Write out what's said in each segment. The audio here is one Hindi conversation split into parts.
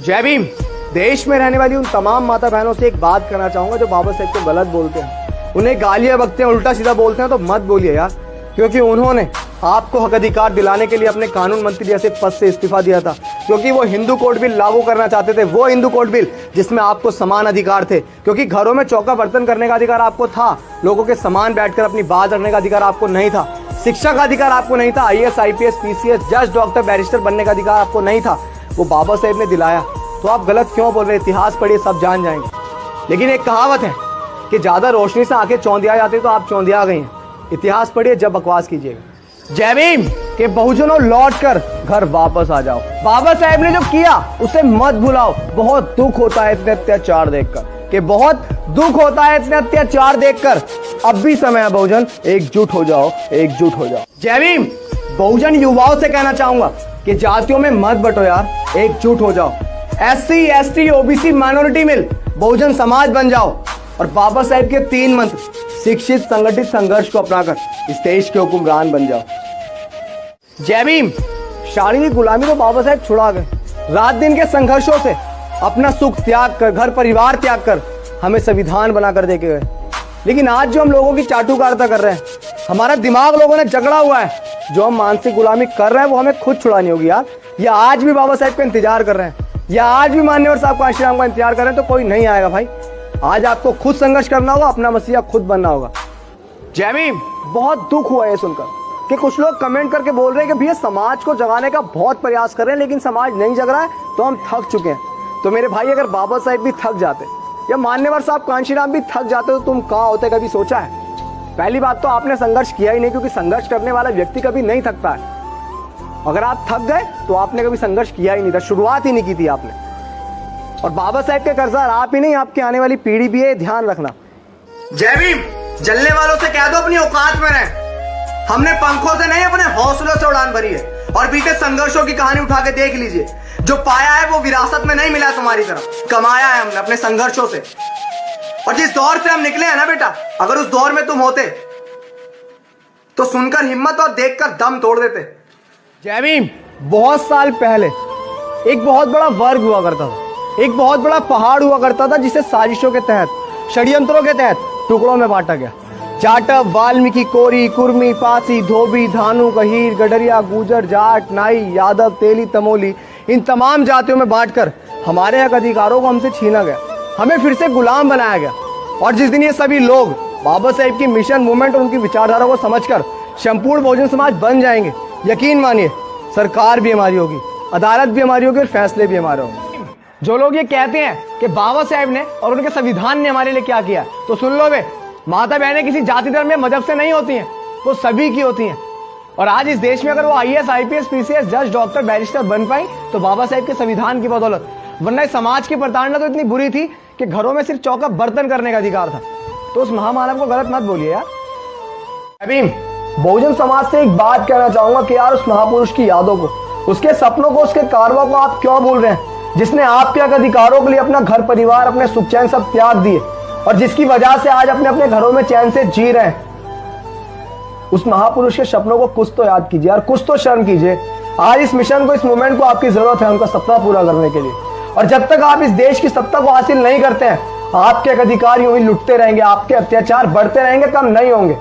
जय भीम। देश में रहने वाली उन तमाम माता बहनों से एक बात करना चाहूंगा जो बाबा साहेब को गलत बोलते हैं, उन्हें गालियां बकते हैं, उल्टा सीधा बोलते हैं, तो मत बोलिए यार, क्योंकि उन्होंने आपको हक अधिकार दिलाने के लिए अपने कानून मंत्री जैसे पद से इस्तीफा दिया था, क्योंकि वो हिंदू कोड बिल लागू करना चाहते थे, वो हिंदू कोड बिल जिसमें आपको समान अधिकार थे, क्योंकि घरों में चौका बर्तन करने का अधिकार आपको था, लोगों के समान बैठकर अपनी बात रखने का अधिकार आपको नहीं था, शिक्षा का अधिकार आपको नहीं था, IAS, IPS, PCS, जज, डॉक्टर, बैरिस्टर बनने का अधिकार आपको नहीं था, वो बाबा साहेब ने दिलाया। तो आप गलत क्यों बोल रहे हैं? इतिहास पढ़िए, सब जान जाएंगे। लेकिन एक कहावत है कि ज्यादा रोशनी से आंखें चौंधिया जाती, तो आप चौंधिया गई हैं। इतिहास पढ़िए, जब बकवास कीजिएगा। जय भीम के बहुजनों लौट कर घर वापस आ जाओ। बाबा साहेब ने जो किया उसे मत भुलाओ। बहुत दुख होता है इतने अत्याचार देखकर, कि बहुत दुख होता है इतने अत्याचार देखकर। अब भी समय है बहुजन, एकजुट हो जाओ, एकजुट हो जाओ। जय भीम। बहुजन युवाओं से कहना चाहूंगा कि जातियों में मत बटो यार, एकजुट हो जाओ। SC, ST, OBC माइनॉरिटी मिल बहुजन समाज बन जाओ और बाबा साहेब के 3 मंत्र शिक्षित, संगठित, संघर्ष को अपनाकर इस देश के हुक्मरान बन जाओ। जय भीम। शारीरिक गुलामी तो बाबा साहेब छुड़ा गए। रात दिन के संघर्षों से अपना सुख त्याग कर, घर परिवार त्याग कर हमें संविधान बनाकर देके गए। लेकिन आज जो हम लोगों की चाटुकारिता कर रहे हैं, हमारा दिमाग लोगों ने जकड़ा हुआ है, जो हम मानसिक गुलामी कर रहे हैं वो हमें खुद छुड़ानी होगी यार। या आज भी बाबा साहेब का इंतजार कर रहे हैं, या आज भी मान्यवर साहब कांशीराम का इंतजार कर रहे हैं, तो कोई नहीं आएगा भाई। आज आपको खुद संघर्ष करना होगा, अपना मसीहा खुद बनना होगा। जय भीम। बहुत दुख हुआ ये सुनकर कि कुछ लोग कमेंट करके बोल रहे हैं कि भैया समाज को जगाने का बहुत प्रयास कर रहे हैं लेकिन समाज नहीं जग रहा है, तो हम थक चुके हैं। तो मेरे भाई, अगर बाबा साहेब भी थक जाते या मान्यवर साहब कांशीराम भी थक जाते तो तुम कहाँ होते, कभी सोचा है? पहली बात तो आपने संघर्ष किया ही नहीं, क्योंकि संघर्ष करने वाला व्यक्ति कभी नहीं थकता है। अगर आप थक गए तो आपने कभी संघर्ष किया ही नहीं था, शुरुआत ही नहीं की थी आपने। और बाबा साहेब के कर्जदार आप ही नहीं, आपकी आने वाली पीढ़ी भी है, ध्यान रखना। जय भीम। जलने वालों से कह दो अपनी औकात में रहें। हमने पंखों से नहीं, अपने हौसलों से उड़ान भरी है। और बीते संघर्षों की कहानी उठा के देख लीजिए। जो पाया है वो विरासत में नहीं मिला तुम्हारी तरफ, कमाया है हमने अपने संघर्षों से। और जिस दौर से हम निकले हैं ना बेटा, अगर उस दौर में तुम होते तो सुनकर हिम्मत और देखकर दम तोड़ देते। जय भीम। बहुत साल पहले एक बहुत बड़ा वर्ग हुआ करता था, एक बहुत बड़ा पहाड़ हुआ करता था, जिसे साजिशों के तहत, षड्यंत्रों के तहत टुकड़ों में बांटा गया। जाटव, वाल्मीकि, कोरी, कुर्मी, पासी, धोबी, धानु, गहीर, गडरिया, गुजर, जाट, नाई, यादव, तेली, तमोली, इन तमाम जातियों में बांटकर हमारे हक अधिकारों को हमसे छीना गया, हमें फिर से गुलाम बनाया गया। और जिस दिन ये सभी लोग बाबा साहेब की मिशन, मूवमेंट और उनकी विचारधारा को समझकर संपूर्ण बहुजन समाज बन जाएंगे, यकीन मानिए सरकार भी हमारी होगी, अदालत भी हमारी होगी और फैसले भी हमारे होंगे। जो लोग ये कहते हैं कि बाबा साहेब ने और उनके संविधान ने हमारे लिए क्या किया, तो सुन लो बे, माता बहनें किसी जाति धर्म में मजहब से नहीं होती हैं, वो सभी की होती हैं। और आज इस देश में अगर वो IAS, IPS, PCS, जज, डॉक्टर, बैरिस्टर बन पाई तो बाबा साहेब के संविधान की बदौलत। वरना इस समाज की प्रताड़ना तो इतनी बुरी थी कि घरों में सिर्फ चौका बर्तन करने का अधिकार था। तो उस महामानव को गलत मत बोलिए यार। अभी बहुजन समाज से एक बात कहना चाहूंगा कि यार, उस महापुरुष की यादों को, उसके सपनों को, उसके कारवां को आप क्यों भूल रहे हैं, जिसने आपके हक अधिकारों के लिए अपना घर परिवार, अपने सुख चैन सब त्याग दिए और जिसकी वजह से आज अपने अपने घरों में चैन से जी रहे हैं। उस महापुरुष के सपनों को कुछ तो याद कीजिए यार, कुछ तो शर्म कीजिए। आज इस मिशन को, इस मूवमेंट को आपकी जरूरत है उनका सपना पूरा करने के लिए। और जब तक आप इस देश की सत्ता को हासिल नहीं करते हैं, आपके अधिकार यूं ही लुटते रहेंगे, आपके अत्याचार बढ़ते रहेंगे, कम नहीं होंगे।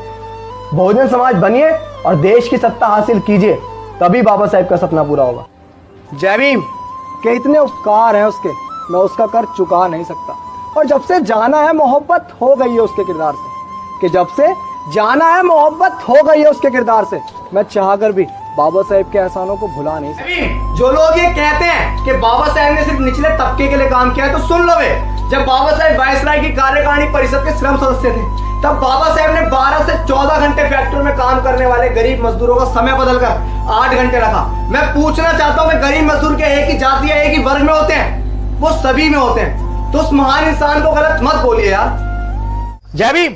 बहुजन समाज बनिए और देश की सत्ता हासिल कीजिए, तभी बाबा साहेब का सपना पूरा होगा। जय भीम। के इतने उपकार हैं उसके, मैं उसका कर चुका नहीं सकता। और जब से जाना है मोहब्बत हो गई है उसके किरदार से, कि जब से जाना है मोहब्बत हो गई है उसके किरदार से, मैं चाहकर भी बाबा साहेब के एहसानों को भुला नहीं सकता। जो लोग ये कहते हैं कि बाबा साहेब ने सिर्फ निचले तबके के लिए काम किया है, तो सुन लो वे, जब बाबा साहेब वायसराय की कार्यकारिणी परिषद के श्रम सदस्य थे, तब बाबा साहेब ने 12 से 14 घंटे फैक्ट्री में काम करने वाले गरीब मजदूरों का समय बदलकर 8 घंटे रखा। मैं पूछना चाहता हूँ कि गरीब मजदूर के एक ही जाति या एक ही वर्ग में होते हैं? वो सभी में होते हैं। तो उस महान इंसान को गलत मत बोलिए यार। जय भीम।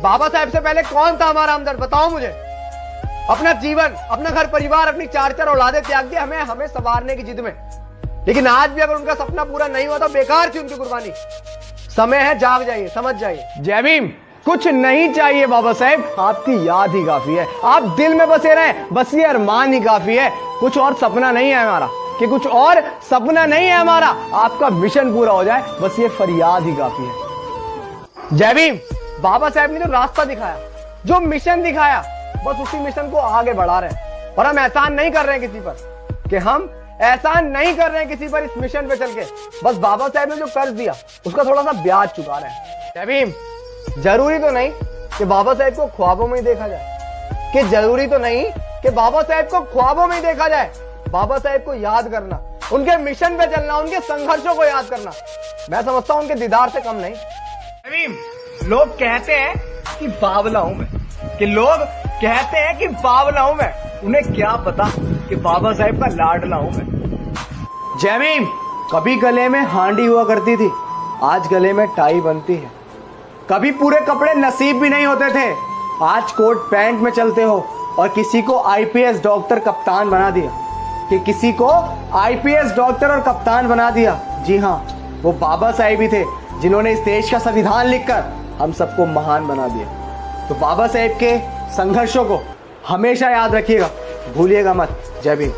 बाबा साहेब से पहले कौन था हमारा हमदर्द, बताओ मुझे। अपना जीवन, अपना घर परिवार, अपनी 4 औलादें त्याग दी हमें संवारने की जिद में। लेकिन आज भी अगर उनका सपना पूरा नहीं हुआ तो बेकार थी उनकी कुर्बानी। समय है, जाग जाइए, समझ जाइए। जय भीम। कुछ नहीं चाहिए बाबा साहेब, आपकी याद ही काफी है। आप दिल में बसे रहे, बस ये अरमान ही काफी है। कुछ और सपना नहीं है हमारा। कि कुछ और सपना नहीं है हमारा, आपका मिशन पूरा हो जाए, बस ये फरियाद ही काफी है। जय भीम। बाबा साहेब ने जो रास्ता दिखाया, जो मिशन दिखाया, बस उसी मिशन को आगे बढ़ा रहे हैं। और हम एहसान नहीं कर रहे हैं किसी पर, कि हम एहसान नहीं कर रहे हैं किसी पर इस मिशन पे चल के, बस बाबा साहेब ने जो कर्ज दिया उसका थोड़ा सा ब्याज चुका रहे हैं। जय भीम। जरूरी तो नहीं कि बाबा साहेब को ख्वाबों में ही देखा जाए, कि जरूरी तो नहीं कि बाबा साहेब को ख्वाबों में ही देखा जाए। बाबा साहेब को याद करना, उनके मिशन पे चलना, उनके संघर्षों को याद करना, मैं समझता हूं उनके दीदार से कम नहीं। लोग कहते हैं कि बावला हूं मैं, कि लोग कहते हैं कि बावला हूं मैं, उन्हें क्या पता कि बाबा साहेब का लाडला हूं मैं। जय भीम। कभी गले में हांडी हुआ करती थी, आज गले में टाई बनती है। कभी पूरे कपड़े नसीब भी नहीं होते थे, आज कोट पैंट में चलते हो। और किसी को आईपीएस डॉक्टर कप्तान बना दिया, कि किसी को आईपीएस डॉक्टर और कप्तान बना दिया। जी हाँ, वो बाबा साहेब ही थे जिन्होंने इस देश का संविधान लिखकर हम सबको महान बना दिया। तो बाबा साहेब के संघर्षों को हमेशा याद रखिएगा, भूलिएगा मत। जय भीम।